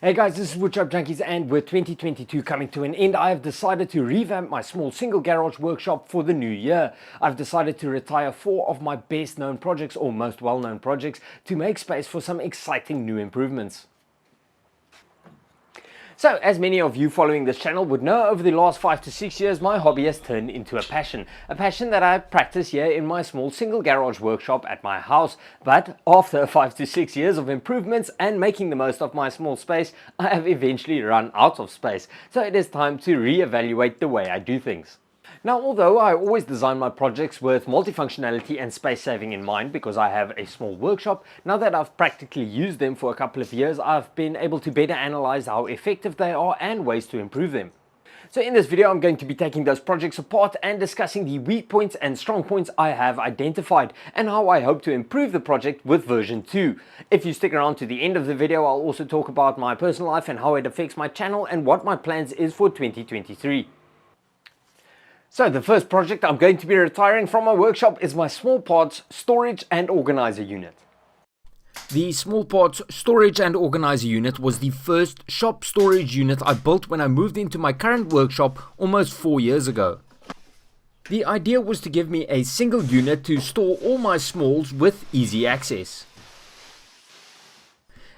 Hey guys, this is Woodshop Junkies, and with 2022 coming to an end, I have decided to revamp my small single garage workshop for the new year. I've decided to retire 4 of my best known projects, or most well known projects, to make space for some exciting new improvements. So, as many of you following this channel would know, over the last 5 to 6 years, my hobby has turned into a passion that I practice here in my small single garage workshop at my house. But after 5 to 6 years of improvements and making the most of my small space, I have eventually run out of space. So it is time to reevaluate the way I do things. Now, although I always design my projects with multifunctionality and space saving in mind because I have a small workshop, now that I've practically used them for a couple of years, I've been able to better analyze how effective they are and ways to improve them. So in this video, I'm going to be taking those projects apart and discussing the weak points and strong points I have identified and how I hope to improve the project with version 2. If you stick around to the end of the video, I'll also talk about my personal life and how it affects my channel and what my plans is for 2023. So the first project I'm going to be retiring from my workshop is my small parts storage and organizer unit. The small parts storage and organizer unit was the first shop storage unit I built when I moved into my current workshop almost 4 years ago. The idea was to give me a single unit to store all my smalls with easy access.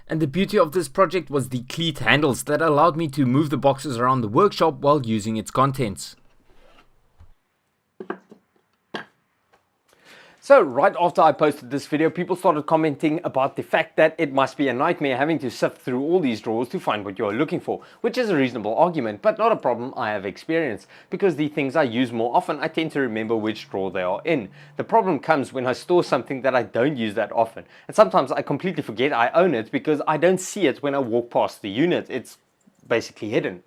And the beauty of this project was the cleat handles that allowed me to move the boxes around the workshop while using its contents. So right after I posted this video, people started commenting about the fact that it must be a nightmare having to sift through all these drawers to find what you're looking for, which is a reasonable argument, but not a problem I have experienced, because the things I use more often, I tend to remember which drawer they are in. The problem comes when I store something that I don't use that often, and sometimes I completely forget I own it because I don't see it when I walk past the unit. It's basically hidden.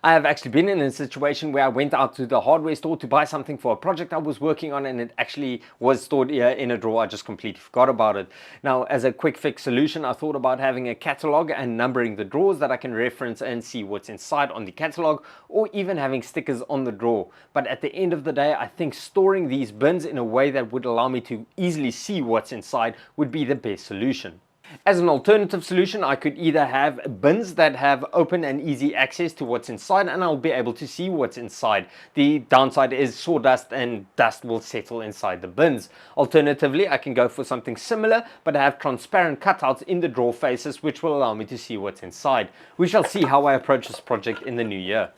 I have actually been in a situation where I went out to the hardware store to buy something for a project I was working on, and it actually was stored here in a drawer. I just completely forgot about it. Now, as a quick fix solution, I thought about having a catalog and numbering the drawers that I can reference and see what's inside on the catalog, or even having stickers on the drawer. But at the end of the day, I think storing these bins in a way that would allow me to easily see what's inside would be the best solution. As an alternative solution, I could either have bins that have open and easy access to what's inside, and I'll be able to see what's inside. The downside is sawdust and dust will settle inside the bins. Alternatively, I can go for something similar but have transparent cutouts in the drawer faces, which will allow me to see what's inside. We shall see how I approach this project in the new year.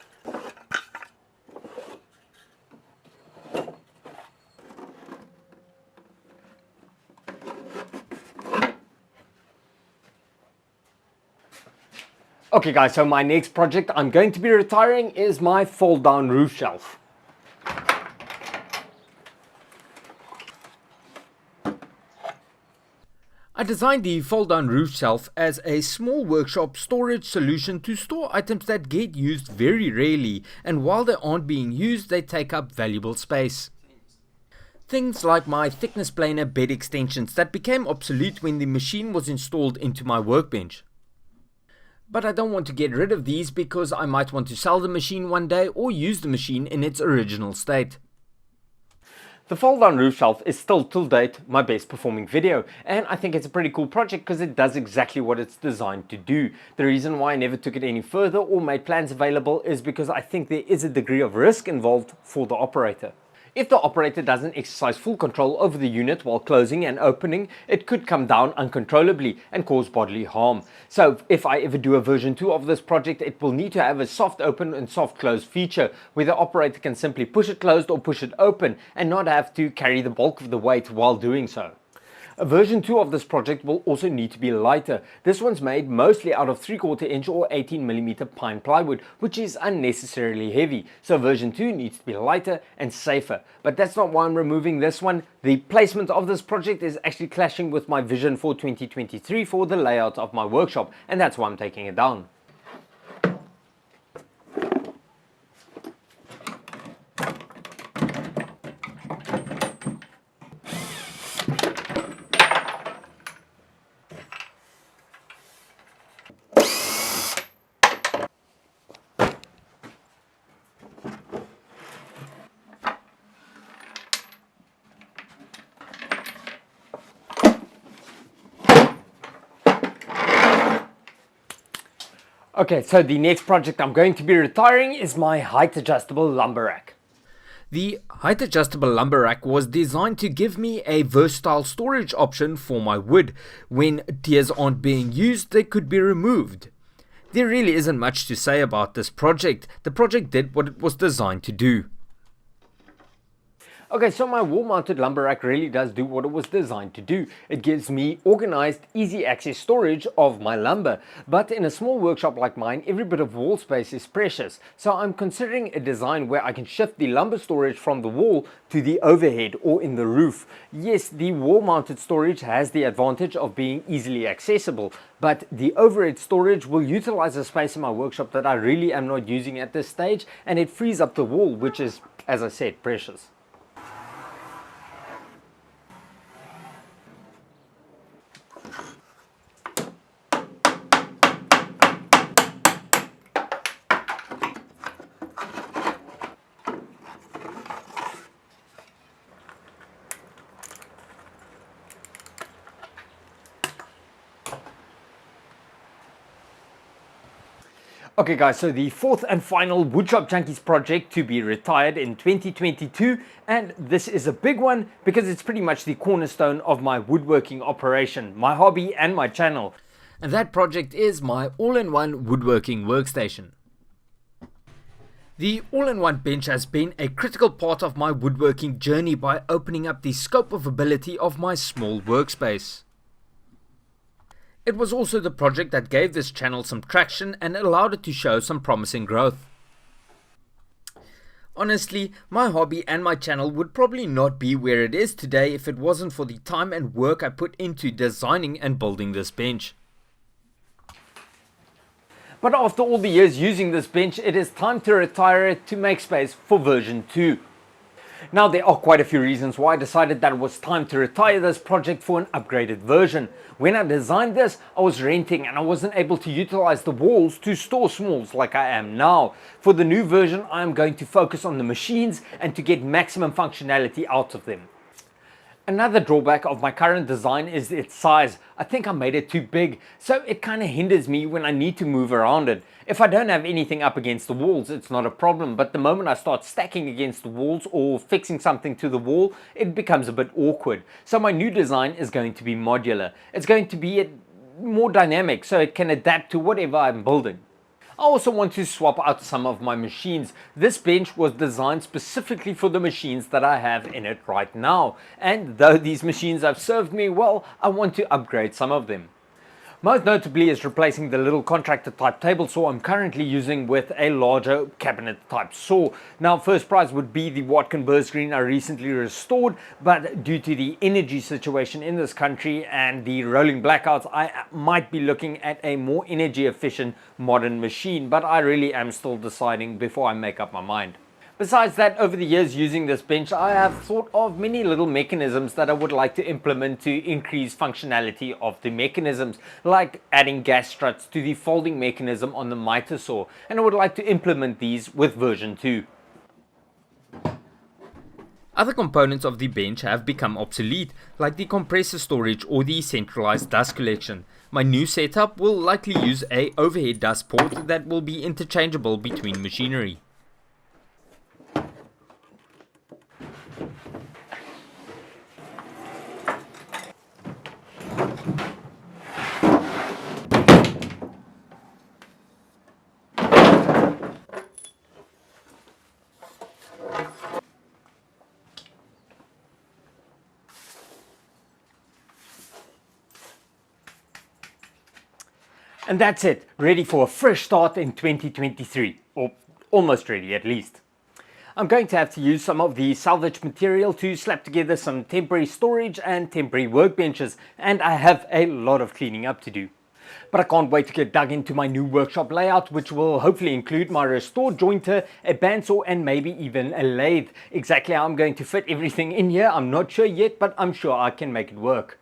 Okay guys, so my next project I'm going to be retiring is my fold down roof shelf. I designed the fold down roof shelf as a small workshop storage solution to store items that get used very rarely, and while they aren't being used, they take up valuable space. Things like my thickness planer bed extensions that became obsolete when the machine was installed into my workbench. But I don't want to get rid of these because I might want to sell the machine one day or use the machine in its original state. The fold down roof shelf is still till date my best performing video, and I think it's a pretty cool project because it does exactly what it's designed to do. The reason why I never took it any further or made plans available is because I think there is a degree of risk involved for the operator. If the operator doesn't exercise full control over the unit while closing and opening, it could come down uncontrollably and cause bodily harm. So if I ever do a version 2 of this project, it will need to have a soft open and soft close feature where the operator can simply push it closed or push it open and not have to carry the bulk of the weight while doing so. A version 2 of this project will also need to be lighter. This one's made mostly out of 3/4 inch or 18mm pine plywood, which is unnecessarily heavy. So version 2 needs to be lighter and safer. But that's not why I'm removing this one. The placement of this project is actually clashing with my vision for 2023 for the layout of my workshop, and that's why I'm taking it down. Okay, so the next project I'm going to be retiring is my height adjustable lumber rack. The height adjustable lumber rack was designed to give me a versatile storage option for my wood. When tiers aren't being used, they could be removed. There really isn't much to say about this project. The project did what it was designed to do. Okay, so my wall-mounted lumber rack really does do what it was designed to do. It gives me organized, easy access storage of my lumber. But in a small workshop like mine, every bit of wall space is precious. So I'm considering a design where I can shift the lumber storage from the wall to the overhead or in the roof. Yes, the wall-mounted storage has the advantage of being easily accessible, but the overhead storage will utilize a space in my workshop that I really am not using at this stage, and it frees up the wall, which is, as I said, precious. Okay guys, so the fourth and final Woodshop Junkies project to be retired in 2022, and this is a big one because it's pretty much the cornerstone of my woodworking operation, my hobby and my channel. And that project is my all-in-one woodworking workstation. The all-in-one bench has been a critical part of my woodworking journey by opening up the scope of ability of my small workspace. It was also the project that gave this channel some traction and allowed it to show some promising growth. Honestly, my hobby and my channel would probably not be where it is today if it wasn't for the time and work I put into designing and building this bench. But after all the years using this bench, it is time to retire it to make space for version 2. Now, there are quite a few reasons why I decided that it was time to retire this project for an upgraded version. When I designed this, I was renting and I wasn't able to utilize the walls to store smalls like I am now. For the new version, I am going to focus on the machines and to get maximum functionality out of them. Another drawback of my current design is its size. I think I made it too big, so it kind of hinders me when I need to move around it. If I don't have anything up against the walls, it's not a problem, but the moment I start stacking against the walls or fixing something to the wall, it becomes a bit awkward. So my new design is going to be modular. It's going to be more dynamic, so it can adapt to whatever I'm building. I also want to swap out some of my machines. This bench was designed specifically for the machines that I have in it right now. And though these machines have served me well, I want to upgrade some of them. Most notably is replacing the little contractor type table saw I'm currently using with a larger cabinet type saw. Now, first prize would be the Watkin burr screen I recently restored, but due to the energy situation in this country and the rolling blackouts, I might be looking at a more energy efficient modern machine, but I really am still deciding before I make up my mind. Besides that, over the years using this bench, I have thought of many little mechanisms that I would like to implement to increase functionality of the mechanisms, like adding gas struts to the folding mechanism on the miter saw, and I would like to implement these with version 2. Other components of the bench have become obsolete, like the compressor storage or the centralized dust collection. My new setup will likely use an overhead dust port that will be interchangeable between machinery. And that's it, ready for a fresh start in 2023, or almost ready at least. I'm going to have to use some of the salvage material to slap together some temporary storage and temporary workbenches, and I have a lot of cleaning up to do. But I can't wait to get dug into my new workshop layout, which will hopefully include my restored jointer, a bandsaw, and maybe even a lathe. Exactly how I'm going to fit everything in here, I'm not sure yet, but I'm sure I can make it work.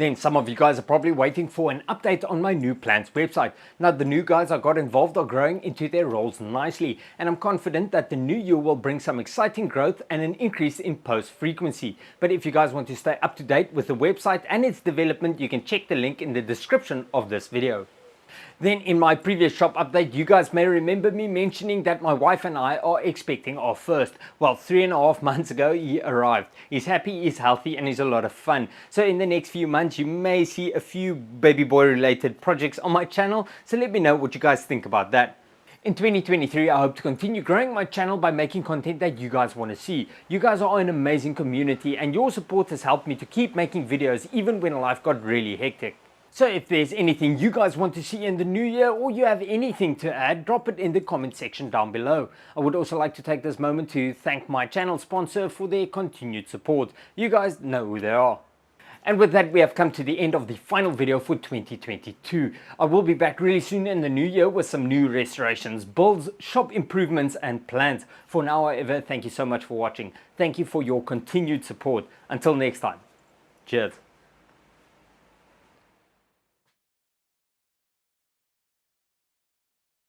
Then some of you guys are probably waiting for an update on my new plans website. Now, the new guys I got involved are growing into their roles nicely, and I'm confident that the new year will bring some exciting growth and an increase in post frequency. But if you guys want to stay up to date with the website and its development, you can check the link in the description of this video. Then in my previous shop update, you guys may remember me mentioning that my wife and I are expecting our first. Well, 3.5 months ago he arrived. He's happy, he's healthy, and he's a lot of fun. So in the next few months you may see a few baby boy related projects on my channel. So let me know what you guys think about that. In 2023, I hope to continue growing my channel by making content that you guys want to see. You guys are an amazing community and your support has helped me to keep making videos even when life got really hectic. So if there's anything you guys want to see in the new year, or you have anything to add, drop it in the comment section down below. I would also like to take this moment to thank my channel sponsor for their continued support. You guys know who they are. And with that, we have come to the end of the final video for 2022. I will be back really soon in the new year with some new restorations, builds, shop improvements and plans. For now, however, thank you so much for watching. Thank you for your continued support. Until next time, cheers.